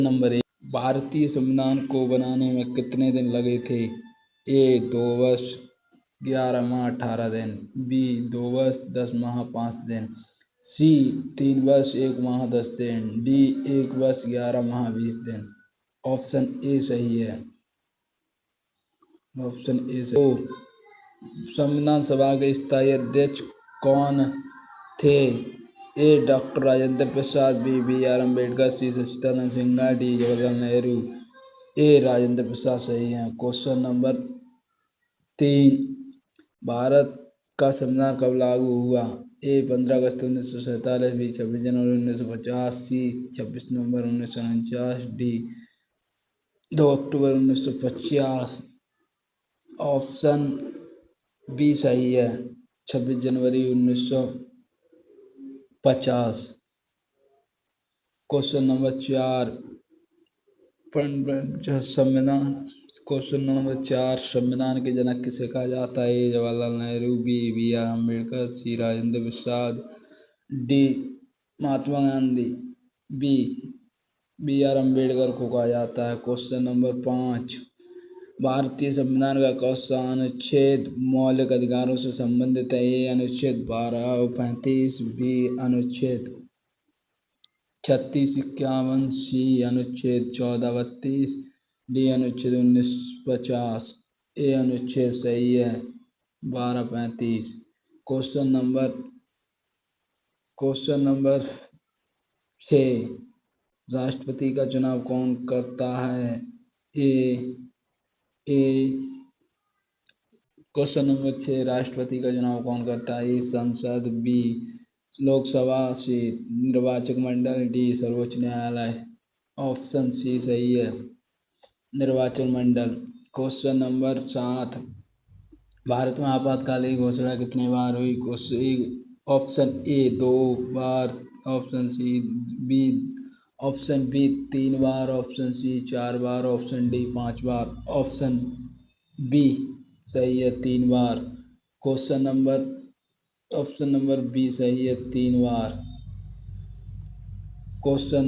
Number 1, भारतीय संविधान को बनाने में कितने दिन लगे थे? ए 2 वर्ष 11 माह 18 दिन, बी 2 वर्ष 10 माह 5 दिन, सी 3 वर्ष 1 माह 10 दिन, डी 1 वर्ष 11 माह 20 दिन। ऑप्शन ए सही है। ऑप्शन ए सही। तो संविधान सभा के स्थायी अध्यक्ष कौन थे? A doctor Rajendra Prasad, B R Ambedkar, C Sachchidanand Sinha, D Jawaharlal Nehru. A Rajendra Prasad सही है। क्वेश्चन नंबर 3, भारत का संविधान कब लागू हुआ? ए 15 अगस्त 1947, बी 26 जनवरी 1950, सी 26 नवंबर 1949, डी 2 अक्टूबर 1950। ऑप्शन बी सही है, 26 जनवरी 1950। क्वेश्चन नंबर 4, संविधान। क्वेश्चन नंबर 4, संविधान के जनक किसे कहा जाता है? A Jawaharlal Nehru, B R Ambedkar, C Rajendra Prasad, D Mahatma Gandhi. B R Ambedkar को कहा जाता है। क्वेश्चन नंबर 5, भारतीय संविधान का कौन सा अनुच्छेद मौलिक अधिकारों से संबंधित है? ए अनुच्छेद 12 और 35, बी अनुच्छेद 36 51, सी अनुच्छेद 14 32, डी अनुच्छेद 19 50। ए अनुच्छेद सही है, 12 35। क्वेश्चन नंबर 6, राष्ट्रपति का चुनाव कौन करता है? क्वेश्चन नंबर 6, राष्ट्रपति का चुनाव कौन करता है? ए संसद, बी लोकसभा, सी निर्वाचक मंडल, डी सर्वोच्च न्यायालय। ऑप्शन सी सही है, निर्वाचन मंडल। क्वेश्चन नंबर 7, भारत में आपातकाल की घोषणा कितनी बार हुई? ऑप्शन ए 2 बार, ऑप्शन बी 3 बार, ऑप्शन सी 4 बार, ऑप्शन डी 5 बार। ऑप्शन बी सही है, 3 बार। ऑप्शन नंबर बी सही है, 3 बार। क्वेश्चन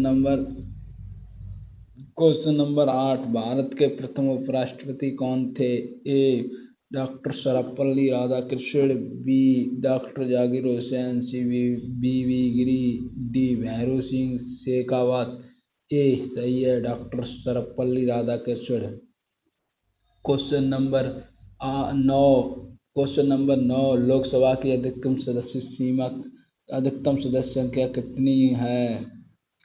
नंबर 8, भारत के प्रथम उपराष्ट्रपति कौन थे? A doctor Sarvepalli Radhakrishnan, B doctor Zakir Hussain, C V Giri, D Bhairon Singh Shekhawat. A सही है, doctor Sarvepalli Radhakrishnan. Question number 9, Lok Sabha की अधिकतम सदस्य संख्या कितनी है?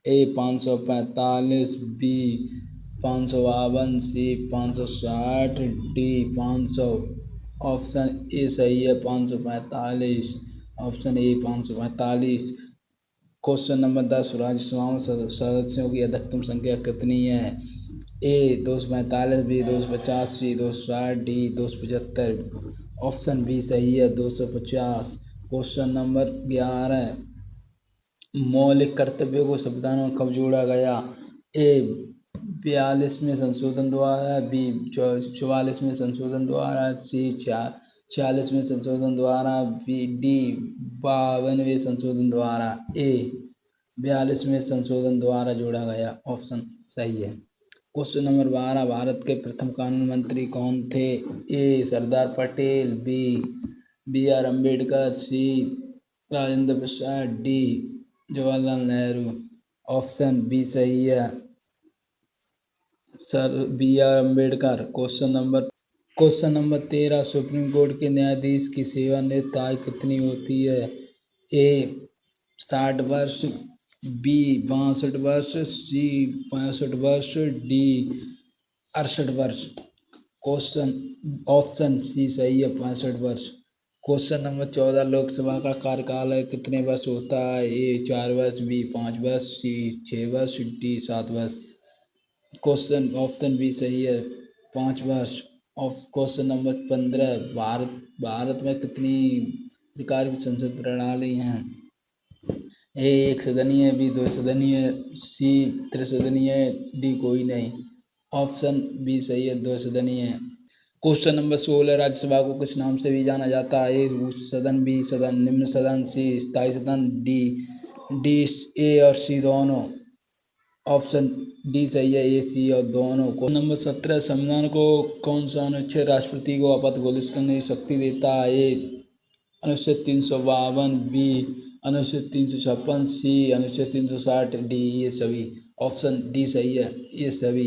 A 545, B 552, C 560, D 500। Option A सही है, 545। Option A 545। Question number 10, Rajya Sabha में सदस्यों की अधिकतम संख्या कितनी है? A 245, B 250, C 260, D 275। Option B सही है, 250। क्वेश्चन नंबर 11, मौलिक कर्तव्यों को संविधान में कब जोड़ा गया? ए 42वें संशोधन द्वारा, बी 44वें संशोधन द्वारा, सी 46वें संशोधन द्वारा, बी डी 52वें संशोधन द्वारा। ए 42वें संशोधन द्वारा जोड़ा गया। ऑप्शन सही है। क्वेश्चन नंबर 12, भारत के प्रथम कानून मंत्री कौन थे? A Sardar Patel, B R Ambedkar, C Rajendra Prasad, D Jawaharlal Nehru. Option B सही है, sir B R Ambedkar. Question number 13, supreme court के न्यायाधीश की सेवानिवृत्त आयु कितनी होती है? ए 60 वर्ष, बी 62 वर्ष, सी 65 वर्ष, डी 68 वर्ष। ऑप्शन सी सही है, 65 वर्ष। क्वेश्चन नंबर 14, लोकसभा का कार्यकाल कितने वर्ष होता है? ए 4 वर्ष, बी 5 वर्ष, सी 6 वर्ष, डी 7 वर्ष। ऑप्शन बी सही है, 5 वर्ष। क्वेश्चन नंबर 15, भारत में कितनी प्रकार की संसद प्रणाली हैं? ए 1 सदनीय, बी 2 सदनीय, सी 3 सदनीय, डी कोई नहीं। ऑप्शन बी सही है, 2 सदनीय। क्वेश्चन नंबर 16, राज्यसभा को किस नाम से भी जाना जाता है? ए उच्च सदन, बी सदन, निम्न सदन, सी स्थायी सदन, डी ए और सी दोनों। ऑप्शन डी सही है, ए सी और दोनों। क्वेश्चन नंबर 17, संविधान को कौन सा अनुच्छेद राष्ट्रपति को आपात घोषित करने की शक्ति देता है? ए अनुच्छेद 352, बी अनुच्छेद 356, सी अनुच्छेद 360, डी ये सभी। ऑप्शन डी सही है, ये सभी।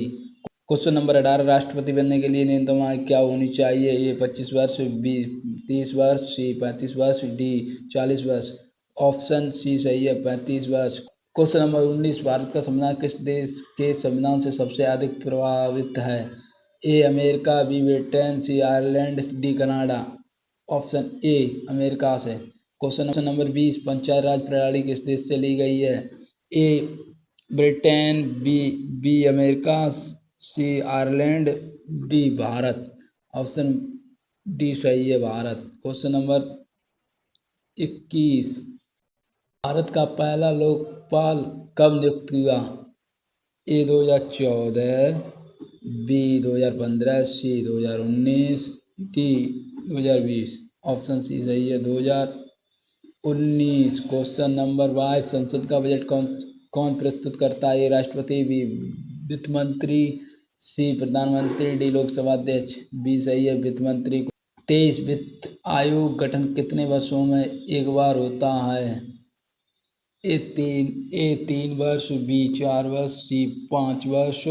क्वेश्चन नंबर 18, राष्ट्रपति बनने के लिए न्यूनतम आयु क्या होनी चाहिए? ए 25 वर्ष, बी 30 वर्ष, सी 35 वर्ष, डी 40 वर्ष। ऑप्शन सी सही है, 35 वर्ष। क्वेश्चन नंबर 19, भारत का संविधान किस देश के संविधान से सबसे अधिक प्रभावित है? A America, B Britain, C Ireland, D Canada. Option A America से। क्वेश्चन नंबर 20, पंचायत राज प्रणाली किस देश से ली गई है? A Britain, B America, C Ireland, D Bharat. Option D सही है, भारत। क्वेश्चन नंबर 21, भारत का पहला लोकपाल कब नियुक्त हुआ? ए 2014, बी 2015, सी 2019, डी 2020। ऑप्शन सी सही है, 2019। क्वेश्चन नंबर 22, संसद का बजट कौन प्रस्तुत करता है? राष्ट्रपति, बी वित्त मंत्री, सी प्रधानमंत्री, डी लोकसभा अध्यक्ष। बी सही है, वित्त मंत्री। 23, वित्त आयोग गठन कितने वर्षों में एक बार होता है? ए 3 वर्ष, बी 4 वर्ष, सी 5 वर्ष,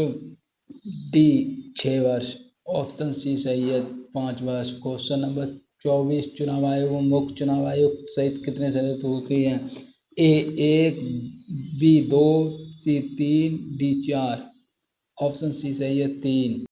डी 6 वर्ष। ऑप्शन सी सही है, 5 वर्ष। क्वेश्चन नंबर 24, चुनाव आयोग में मुख्य चुनाव आयुक्त सहित कितने सदस्य होते हैं? ए 1, बी 2, सी 3, डी 4। ऑप्शन सी सही है, 3।